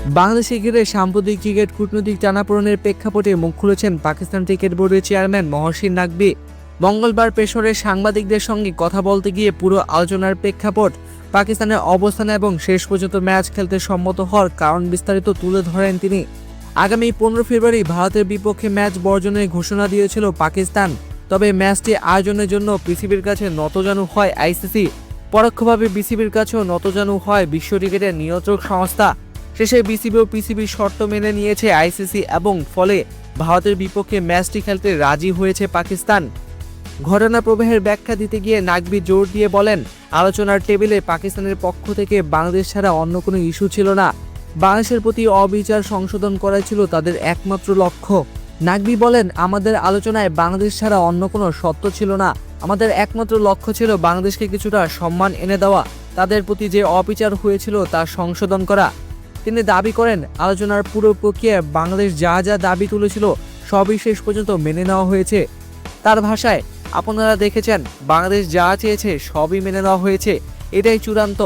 বাংলাদেশে ঘিরে সাম্প্রতিক ক্রিকেট কূটনৈতিক টানাপোড়েনের প্রেক্ষাপটে মুখ খুলেছেন পাকিস্তান ক্রিকেট বোর্ডের চেয়ারম্যান মহসিন নাকভি। মঙ্গলবার পেশোরে সাংবাদিকদের সঙ্গে কথা বলতে গিয়ে পুরো আলোচনার প্রেক্ষাপট, পাকিস্তানের অবস্থান এবং শেষ পর্যন্ত ম্যাচ খেলতে সম্মত হওয়ার কারণ বিস্তারিত তুলে ধরেন তিনি। আগামী 15 ফেব্রুয়ারি ভারতের বিপক্ষে ম্যাচ বর্জনের ঘোষণা দিয়েছিল পাকিস্তান। তবে ম্যাচটি আয়োজনের জন্য পিসিবির কাছে নতজানু হয় আইসিসি। পরোক্ষভাবে বিসিবির কাছেও নতজানু হয় বিশ্ব ক্রিকেটের নিয়ন্ত্রক সংস্থা। শেষে পিসিবির শর্ত মেনে নিয়েছে আইসিসি এবং ফলে ভারতের বিপক্ষে ম্যাচটি খেলতে রাজি হয়েছে পাকিস্তান। ঘটনা প্রবাহের ব্যাখ্যা দিতে গিয়ে নাকভি জোর দিয়ে বলেন, আলোচনার টেবিলে পাকিস্তানের পক্ষ থেকে বাংলাদেশ ছাড়া অন্য কোনো ইস্যু ছিল না। বাংলাদেশের প্রতি অবিচার সংশোধন করাই ছিল তাদের একমাত্র লক্ষ্য। নাকভি বলেন, আমাদের আলোচনায় বাংলাদেশ ছাড়া অন্য কোনো সত্য ছিল না। আমাদের একমাত্র লক্ষ্য ছিল বাংলাদেশকে কিছুটা সম্মান এনে দেওয়া, তাদের প্রতি যে অবিচার হয়েছিল তা সংশোধন করা। তিনি দাবি করেন, আলোচনার পুরো প্রক্রিয়ায় বাংলাদেশ যা যা দাবি তুলেছিল সবই শেষ পর্যন্ত মেনে নেওয়া হয়েছে। তার ভাষায়, আপনারা দেখেছেন বাংলাদেশ যা চেয়েছে সবই মেনে নেওয়া হয়েছে, এটাই চূড়ান্ত।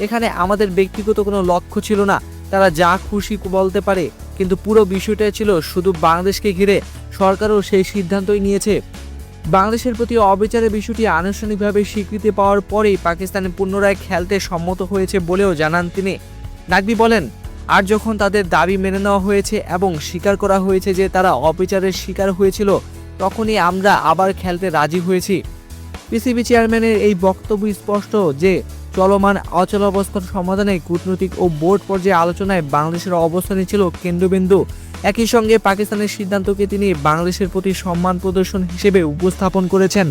এখানে আমাদের ব্যক্তিগত কোনো লক্ষ্য ছিল না। তারা যা খুশি বলতে পারে, কিন্তু পুরো বিষয়টা ছিল শুধু বাংলাদেশকে ঘিরে। সরকারও সেই সিদ্ধান্তই নিয়েছে। বাংলাদেশের প্রতি অবিচারের বিষয়টি আনুষ্ঠানিকভাবে স্বীকৃতি পাওয়ার পরেই পাকিস্তান পুনরায় খেলতে সম্মত হয়েছে বলেও জানান তিনি। নাকভি বলেন, আর যখন তাদের দাবি মেনে নেওয়া হয়েছে এবং স্বীকার করা হয়েছে যে তারা অবিচারের শিকার হয়েছিল, তখনই আমরা আবার খেলতে রাজি হয়েছি। পিসিবি চেয়ারম্যানের এই বক্তব্য স্পষ্ট যে চলমান অচলাবস্থার সমাধানে কূটনৈতিক ও বোর্ড পর্যায়ে আলোচনায় বাংলাদেশের অবস্থানই ছিল কেন্দ্রবিন্দু। একই সঙ্গে পাকিস্তানের সিদ্ধান্তকে তিনি বাংলাদেশের প্রতি সম্মান প্রদর্শন হিসেবে উপস্থাপন করেছেন।